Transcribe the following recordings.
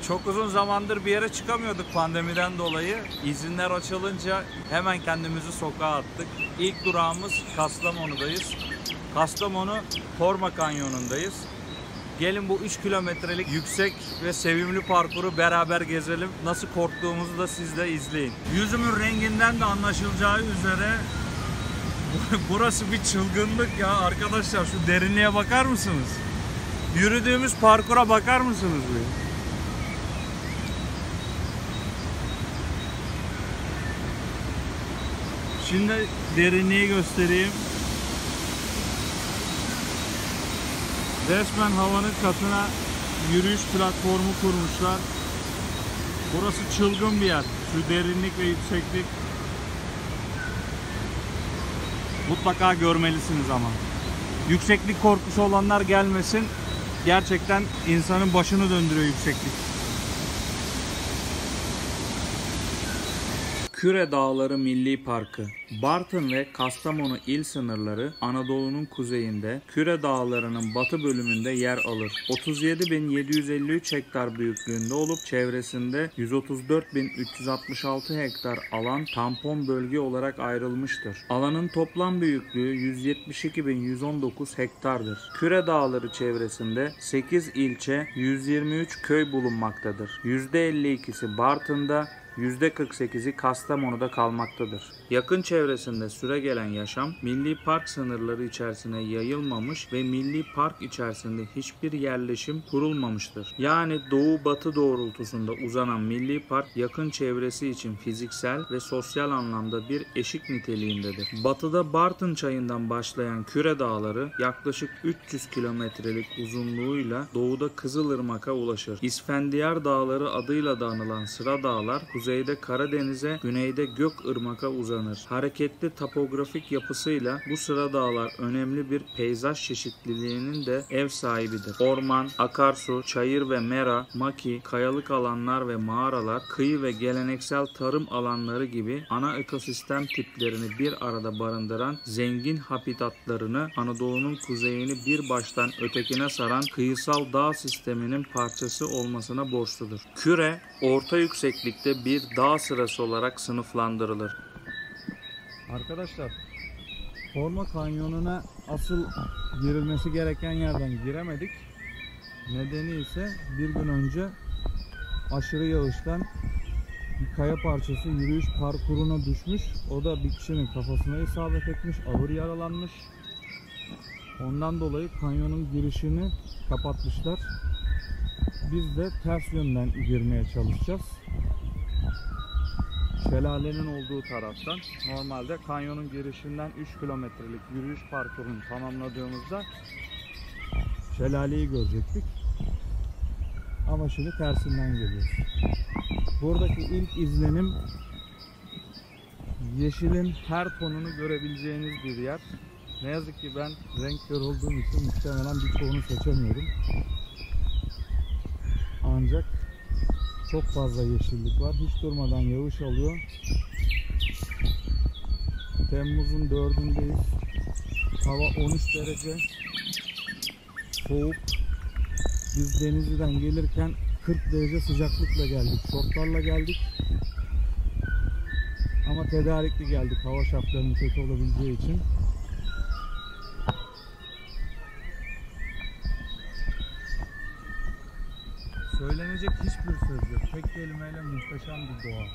Çok uzun zamandır bir yere çıkamıyorduk pandemiden dolayı. İzinler açılınca hemen kendimizi sokağa attık. İlk durağımız Kastamonu'dayız. Kastamonu Torma Kanyonu'ndayız. Gelin bu 3 kilometrelik yüksek ve sevimli parkuru beraber gezelim. Nasıl korktuğumuzu da siz de izleyin. Yüzümün renginden de anlaşılacağı üzere burası bir çılgınlık ya arkadaşlar. Şu derinliğe bakar mısınız? Yürüdüğümüz parkura bakar mısınız bir? Şimdi derinliği göstereyim. Resmen havanın katına yürüyüş platformu kurmuşlar. Burası çılgın bir yer. Şu derinlik ve yükseklik. Mutlaka görmelisiniz ama. Yükseklik korkusu olanlar gelmesin. Gerçekten insanın başını döndürüyor yükseklik. Küre Dağları Milli Parkı. Bartın ve Kastamonu il sınırları Anadolu'nun kuzeyinde, Küre Dağları'nın batı bölümünde yer alır. 37.753 hektar büyüklüğünde olup çevresinde 134.366 hektar alan tampon bölge olarak ayrılmıştır. Alanın toplam büyüklüğü 172.119 hektardır. Küre Dağları çevresinde 8 ilçe, 123 köy bulunmaktadır. %52'si Bartın'da, %48'i Kastamonu'da kalmaktadır. Yakın çevresinde süregelen yaşam, milli park sınırları içerisine yayılmamış ve milli park içerisinde hiçbir yerleşim kurulmamıştır. Yani doğu-batı doğrultusunda uzanan milli park yakın çevresi için fiziksel ve sosyal anlamda bir eşik niteliğindedir. Batıda Bartın Çayı'ndan başlayan Küre Dağları yaklaşık 300 kilometrelik uzunluğuyla doğuda Kızılırmak'a ulaşır. İsfendiyar Dağları adıyla da anılan sıra dağlar kuzeyde Karadeniz'e, güneyde Gökırmak'a uzanır. Hareketli topografik yapısıyla bu sıra dağlar önemli bir peyzaj çeşitliliğinin de ev sahibidir. Orman, akarsu, çayır ve mera, maki, kayalık alanlar ve mağaralar, kıyı ve geleneksel tarım alanları gibi ana ekosistem tiplerini bir arada barındıran zengin habitatlarını Anadolu'nun kuzeyini bir baştan ötekine saran kıyısal dağ sisteminin parçası olmasına borçludur. Küre, orta yükseklikte bir dağ sırası olarak sınıflandırılır. Arkadaşlar, Torma Kanyonu'na asıl girilmesi gereken yerden giremedik. Nedeni ise bir gün önce aşırı yağıştan bir kaya parçası yürüyüş parkuruna düşmüş. O da bir kişinin kafasına isabet etmiş, ağır yaralanmış. Ondan dolayı kanyonun girişini kapatmışlar. Biz de ters yönden girmeye çalışacağız. Şelalenin olduğu taraftan. Normalde kanyonun girişinden 3 kilometrelik yürüyüş parkurunu tamamladığımızda şelaleyi görecektik. Ama şimdi tersinden geliyoruz. Buradaki ilk izlenim yeşilin her tonunu görebileceğiniz bir yer. Ne yazık ki ben renk kör olduğum için muhtemelen birçoğunu seçemiyorum. Ancak çok fazla yeşillik var. Hiç durmadan yağış alıyor. Temmuz'un 4'ündeyiz. Hava 13 derece. Soğuk. Biz Denizli'den gelirken 40 derece sıcaklıkla geldik. Şortlarla geldik. Ama tedarikli geldik. Hava şartlarının kötü olabileceği için. Söylenecek hiçbir söz yok. Tek kelimeyle muhteşem bir doğa.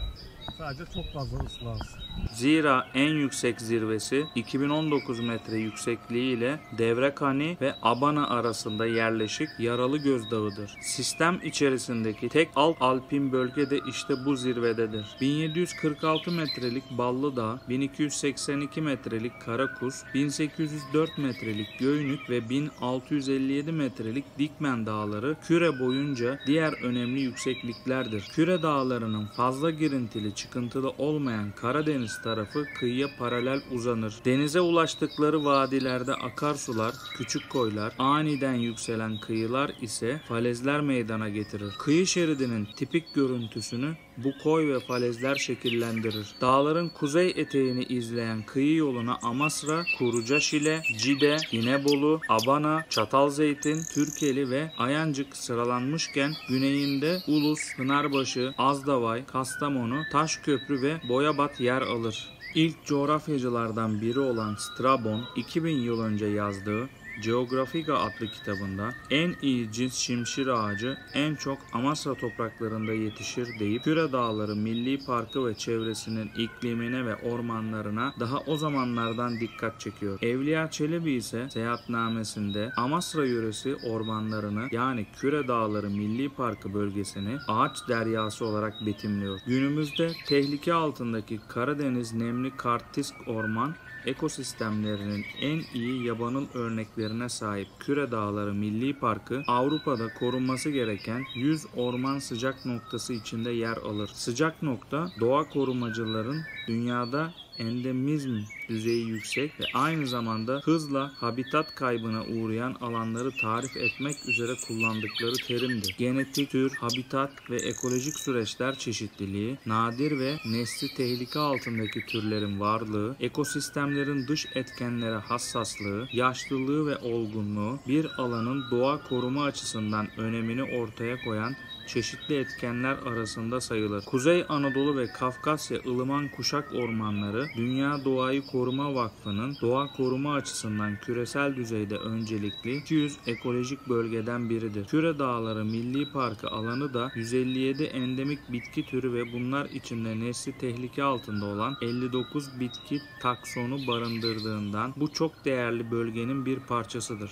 Sadece çok fazla ıslahız. Zira en yüksek zirvesi 2019 metre yüksekliği ile Devrekani ve Abana arasında yerleşik Yaralıgöz Dağı'dır. Sistem içerisindeki tek alt alpin bölge de işte bu zirvededir. 1746 metrelik Ballı Dağ, 1282 metrelik Karakuz, 1804 metrelik Göynük ve 1657 metrelik Dikmen Dağları Küre boyunca diğer önemli yüksekliklerdir. Küre Dağları'nın fazla girintili, çıkıntılı olmayan Karadeniz tarafı kıyıya paralel uzanır. Denize ulaştıkları vadilerde akarsular, küçük koylar, aniden yükselen kıyılar ise falezler meydana getirir. Kıyı şeridinin tipik görüntüsünü bu koy ve falezler şekillendirir. Dağların kuzey eteğini izleyen kıyı yoluna Amasra, Kurucaşile, Cide, İnebolu, Abana, Çatalzeytin, Türkeli ve Ayancık sıralanmışken Güneyinde Ulus, Pınarbaşı, Azdavay, Kastamonu, Taşköprü ve Boyabat yer alır. İlk coğrafyacılardan biri olan Strabon 2000 yıl önce yazdığı Geographica adlı kitabında en iyi cins şimşir ağacı en çok Amasra topraklarında yetişir deyip Küre Dağları Milli Parkı ve çevresinin iklimine ve ormanlarına daha o zamanlardan dikkat çekiyor. Evliya Çelebi ise seyahatnamesinde Amasra yöresi ormanlarını yani Küre Dağları Milli Parkı bölgesini ağaç deryası olarak betimliyor. Günümüzde tehlike altındaki Karadeniz nemli kartisk orman ekosistemlerinin en iyi yabanıl örneklerine sahip Küre Dağları Milli Parkı, Avrupa'da korunması gereken 100 orman sıcak noktası içinde yer alır. Sıcak nokta, doğa korumacıların dünyada endemizm düzeyi yüksek ve aynı zamanda hızla habitat kaybına uğrayan alanları tarif etmek üzere kullandıkları terimdir. Genetik, tür, habitat ve ekolojik süreçler çeşitliliği, nadir ve nesli tehlike altındaki türlerin varlığı, ekosistemlerin dış etkenlere hassaslığı, yaşlılığı ve olgunluğu bir alanın doğa koruma açısından önemini ortaya koyan çeşitli etkenler arasında sayılır. Kuzey Anadolu ve Kafkasya ılıman kuşak ormanları, Dünya Doğayı Koruma Vakfı'nın doğa koruma açısından küresel düzeyde öncelikli 200 ekolojik bölgeden biridir. Küre Dağları Milli Parkı alanı da 157 endemik bitki türü ve bunlar içinde nesli tehlike altında olan 59 bitki taksonu barındırdığından bu çok değerli bölgenin bir parçasıdır.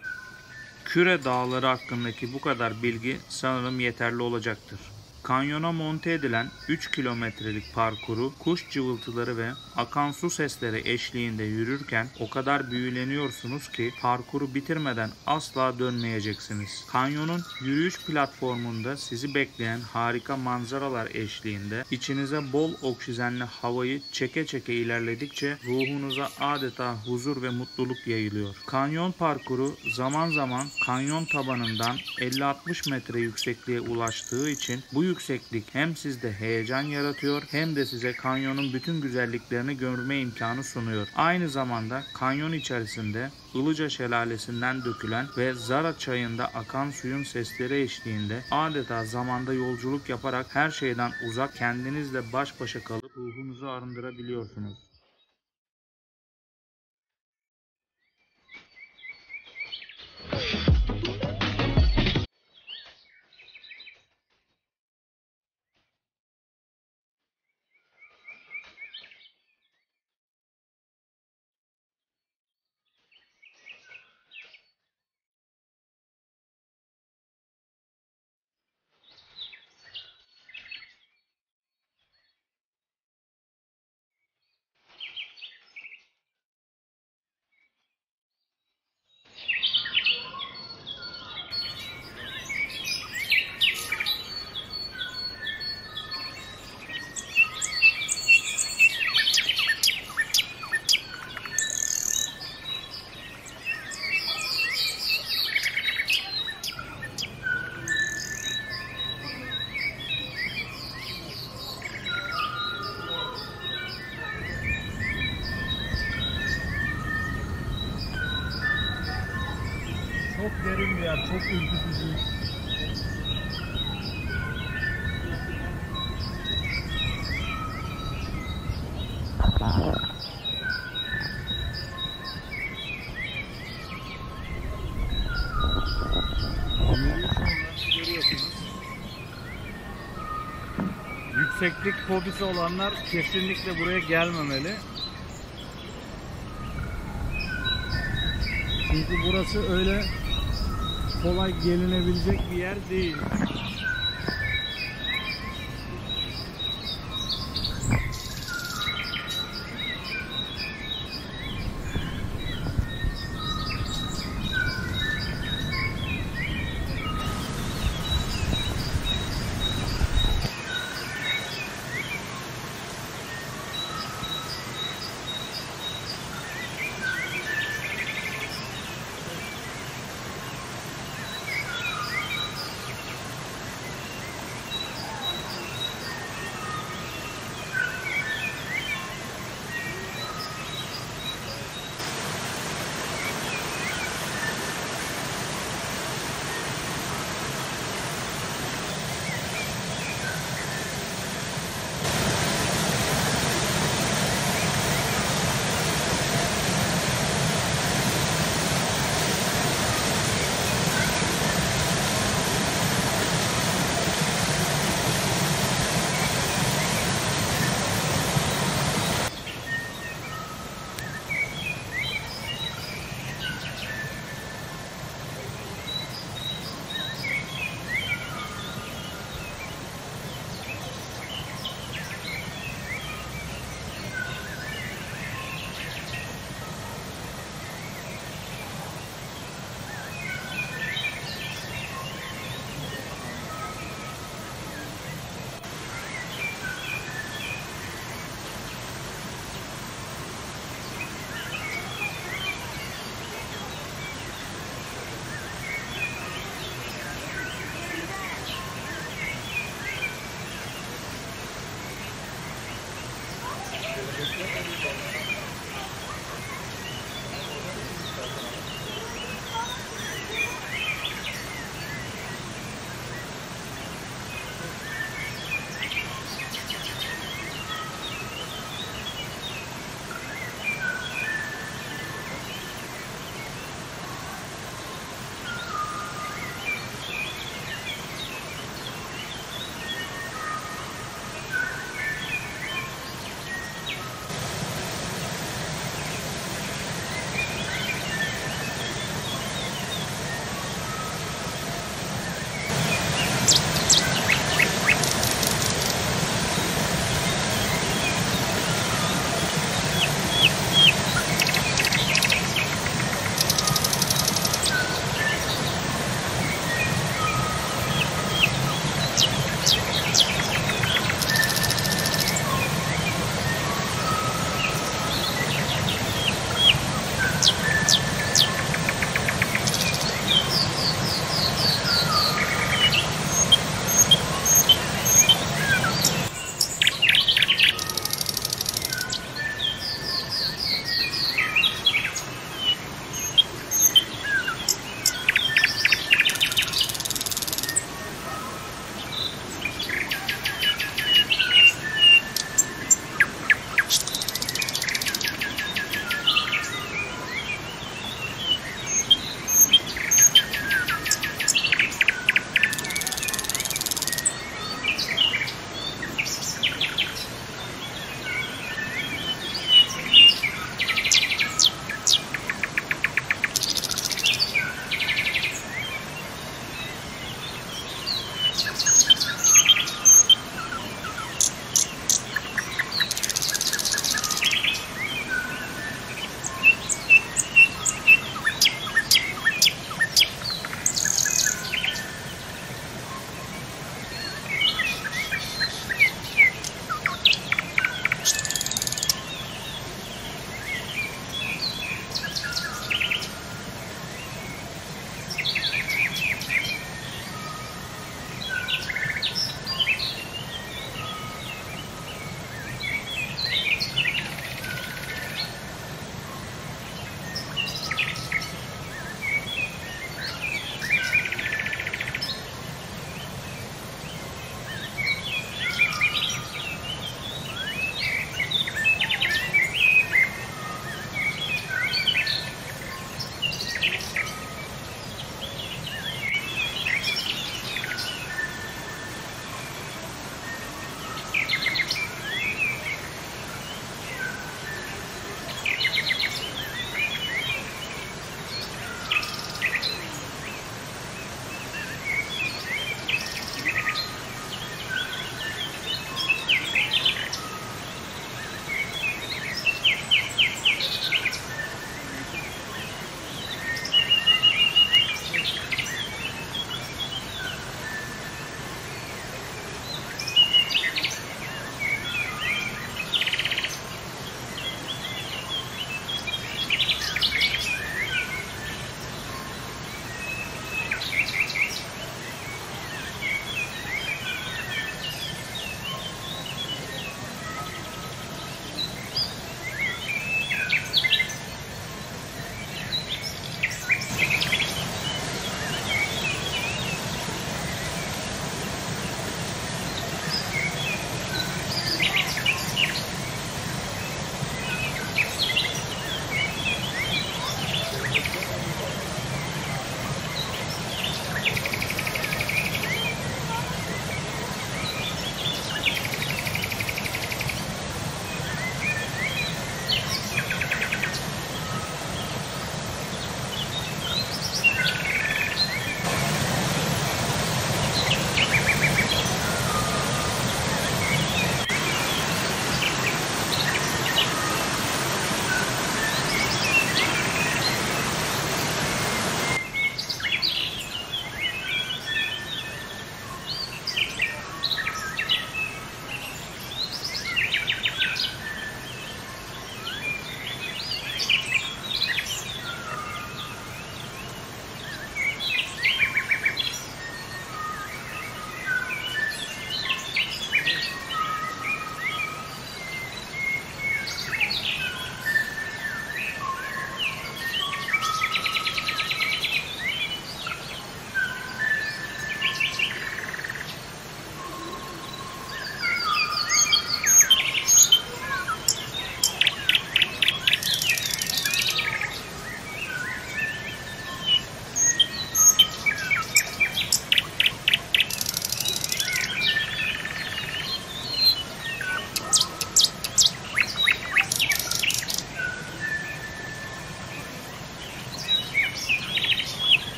Küre Dağları hakkındaki bu kadar bilgi sanırım yeterli olacaktır. Kanyona monte edilen 3 kilometrelik parkuru kuş cıvıltıları ve akan su sesleri eşliğinde yürürken o kadar büyüleniyorsunuz ki parkuru bitirmeden asla dönmeyeceksiniz. Kanyonun yürüyüş platformunda sizi bekleyen harika manzaralar eşliğinde içinize bol oksijenli havayı çeke çeke ilerledikçe ruhunuza adeta huzur ve mutluluk yayılıyor. Kanyon parkuru zaman zaman kanyon tabanından 50-60 metre yüksekliğe ulaştığı için bu yükseklik hem sizde heyecan yaratıyor hem de size kanyonun bütün güzelliklerini görme imkanı sunuyor. Aynı zamanda kanyon içerisinde Ilıca Şelalesi'nden dökülen ve Zara Çayı'nda akan suyun sesleri eşliğinde adeta zamanda yolculuk yaparak her şeyden uzak kendinizle baş başa kalıp ruhunuzu arındırabiliyorsunuz. Çok derin bir yer, çok ürkütücü. Yükseklik fobisi olanlar kesinlikle buraya gelmemeli. Çünkü burası öyle kolay gelinebilecek bir yer değil.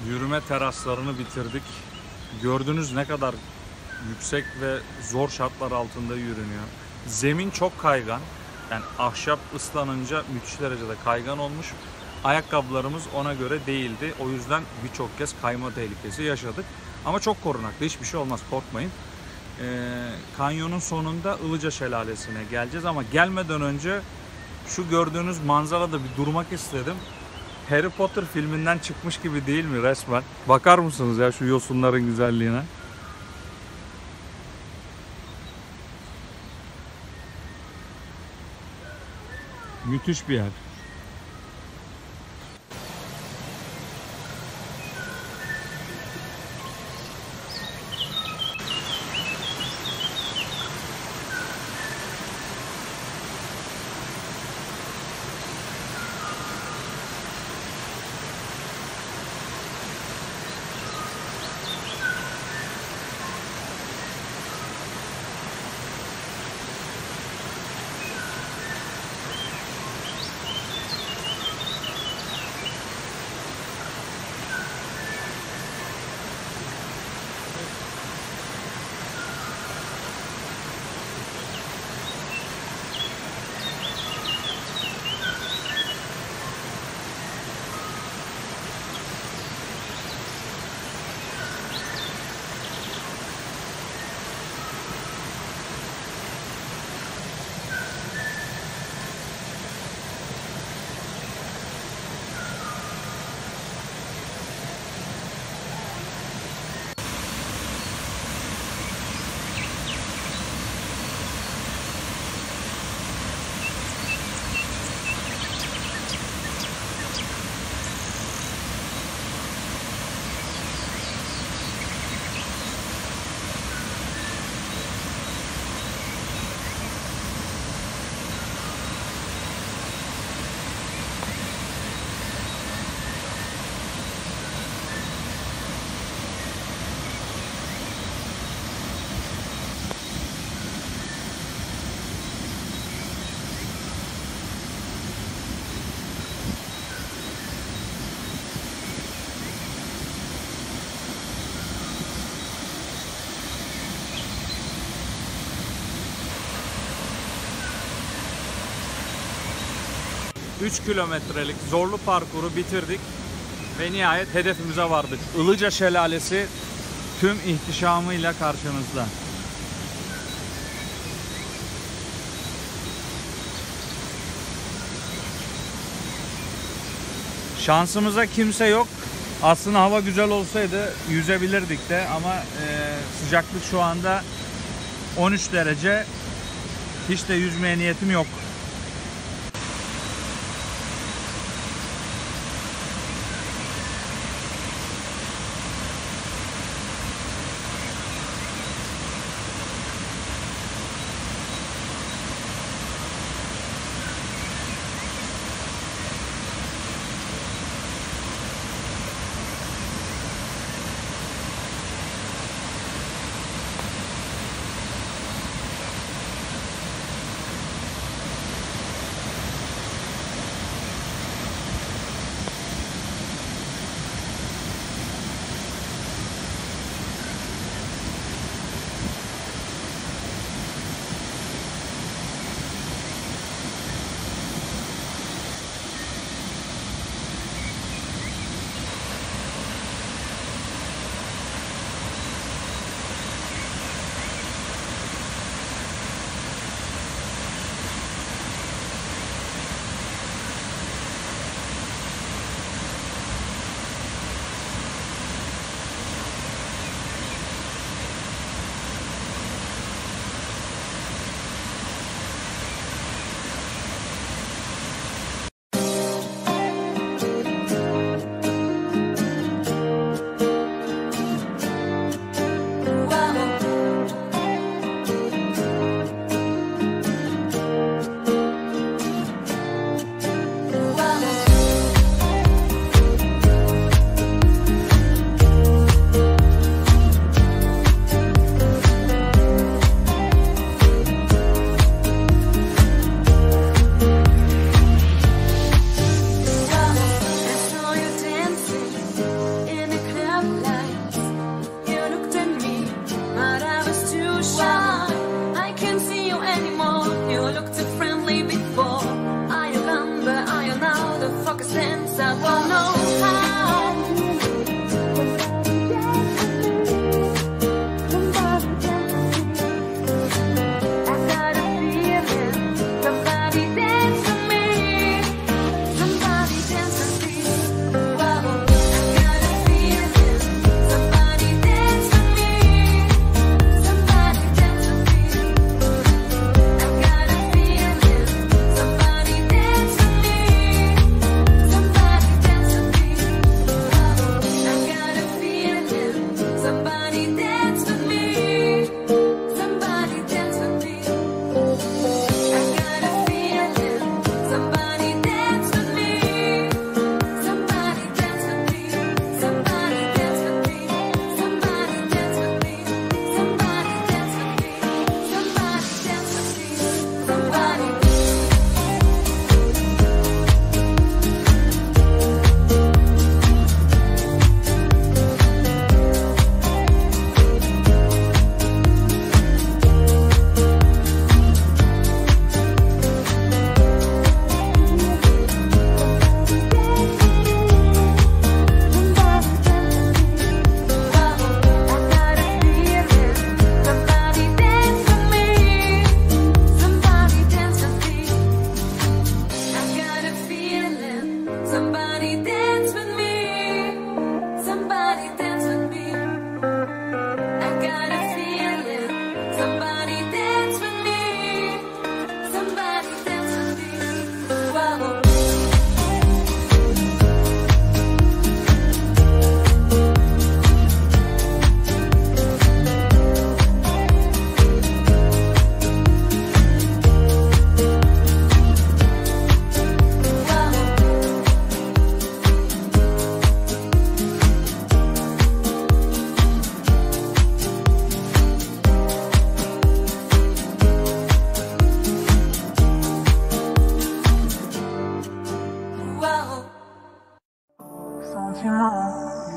Yürüme teraslarını bitirdik. Gördünüz ne kadar yüksek ve zor şartlar altında yürünüyor. Zemin çok kaygan. Yani ahşap ıslanınca müthiş derecede kaygan olmuş. Ayakkabılarımız ona göre değildi. O yüzden birçok kez kayma tehlikesi yaşadık. Ama çok korunaklı. Hiçbir şey olmaz. Korkmayın. Kanyonun sonunda Ilıca Şelalesi'ne geleceğiz. Ama gelmeden önce şu gördüğünüz manzarada bir durmak istedim. Harry Potter filminden çıkmış gibi değil mi resmen? Bakar mısınız ya şu yosunların güzelliğine? Müthiş bir yer. ...3 kilometrelik zorlu parkuru bitirdik ve nihayet hedefimize vardık. Ilıca Şelalesi tüm ihtişamıyla karşınızda. Şansımıza kimse yok. Aslında hava güzel olsaydı yüzebilirdik de ama sıcaklık şu anda 13 derece. Hiç de yüzmeye niyetim yok.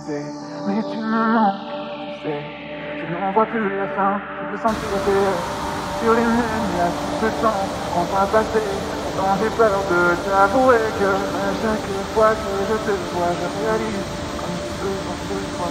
sais, mais tu me manques, tu sais. Je n'en vois plus la fin, je peux sentir tes yeux sur les miennes, il y a tout ce temps qu'on va passer. Pourtant j'ai peur de t'avouer que à chaque fois que je te vois, je réalise comme tu peux voir ce soir.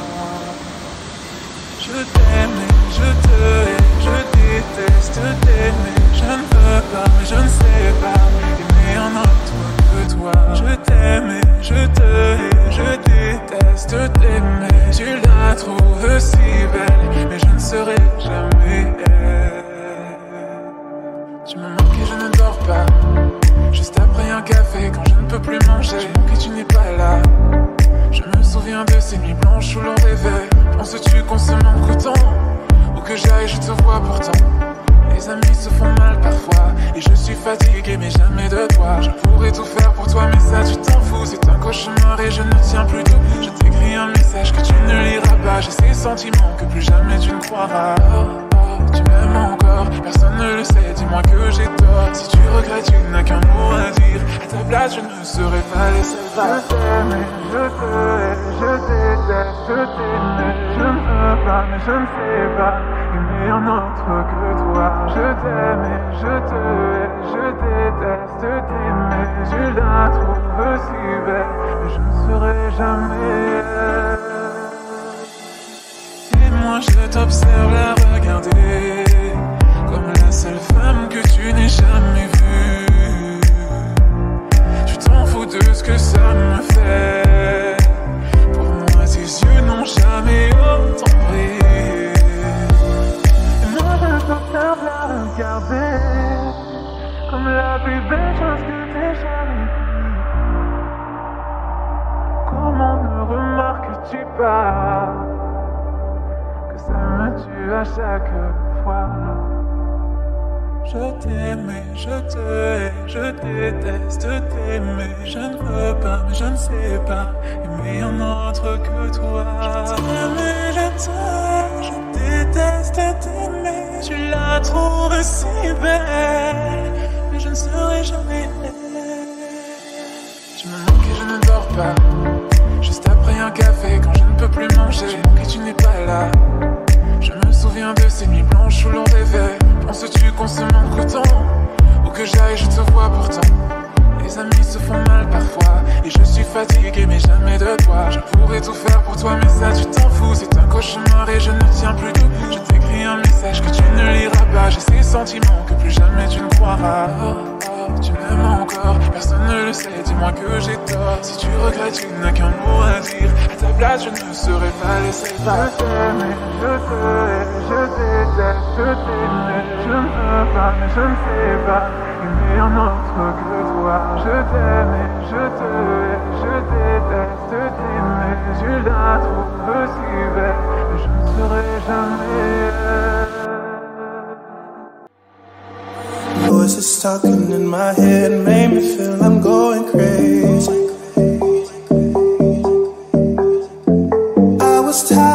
Je t'aime et je te hais, je déteste t'aimer. Je ne veux pas, mais je ne sais pas aimer un autre que toi. Je t'aime et je te hais, je déteste t'aimer. Tu la trouves si belle, mais je ne serai jamais elle. Tu me manques et je ne dors pas, juste après un café quand je ne peux plus manger. Je manque et tu n'es pas là. Je me souviens de ces nuits blanches où l'on rêvait. Penses-tu qu'on se manque autant? Où que j'aille, je te vois pourtant. Les amis se font mal parfois, et je suis fatigué mais jamais de toi. Je pourrais tout faire pour toi mais ça tu t'en fous. C'est un cauchemar et je ne tiens plus debout. Je t'écris un message que tu ne liras pas. J'ai ces sentiments que plus jamais tu ne croiras. Tu m'aimes encore, personne ne le sait, dis-moi que j'ai tort. Si tu regrettes, tu n'as qu'un mot à dire. À ta place, je ne serais pas laissé faire. Je t'aime et je te hais, je déteste t'aimer. Je ne veux pas, mais je ne sais pas aimer un autre que toi. Je t'aime et je te hais, je déteste t'aimer. Tu la trouves si belle, mais je ne serai jamais elle. Moi je t'observe la regarder comme la seule femme que tu n'aies jamais vue. Tu t'en fous de ce que ça me fait. Pour moi tes yeux n'ont jamais autant brillé. Et moi je t'observe la regarder comme la plus belle chose que t'aies jamais vue. Comment ne remarques-tu pas? Ça me tue à chaque fois. Je t'aime et je te hais, je déteste t'aimer. Je ne veux pas, mais je ne sais pas aimer un autre que toi. Je t'aime et je te hais, je déteste t'aimer. Tu la trouves si belle, mais je ne serai jamais elle. Tu me manques et je ne dors pas, juste après un café quand je ne peux plus manger. Je manque et tu n'es pas là. Je me souviens de ces nuits blanches où l'on rêvait. Penses-tu qu'on se manque autant? Où que j'aille, je te vois pourtant. Les amis se font mal parfois, et je suis fatigué mais jamais de toi. Je pourrais tout faire pour toi mais ça tu t'en fous. C'est un cauchemar et je ne tiens plus debout. Je t'écris un message que tu ne liras pas. J'ai ces sentiments que plus jamais tu ne croiras. Tu m'aimes encore, personne ne le sait, dis-moi que j'ai tort. Si tu regrettes, tu n'as qu'un mot à dire. À ta place, je ne serais pas laissé faire. Je t'aime et je te hais, je déteste t'aimer. Je ne veux pas, mais je ne sais pas aimer un autre que toi. Je t'aime et je te hais, je déteste t'aimer. Tu la trouves si belle, mais je ne serai jamais elle. Voices talking in my head made me feel I'm going crazy. I was tired.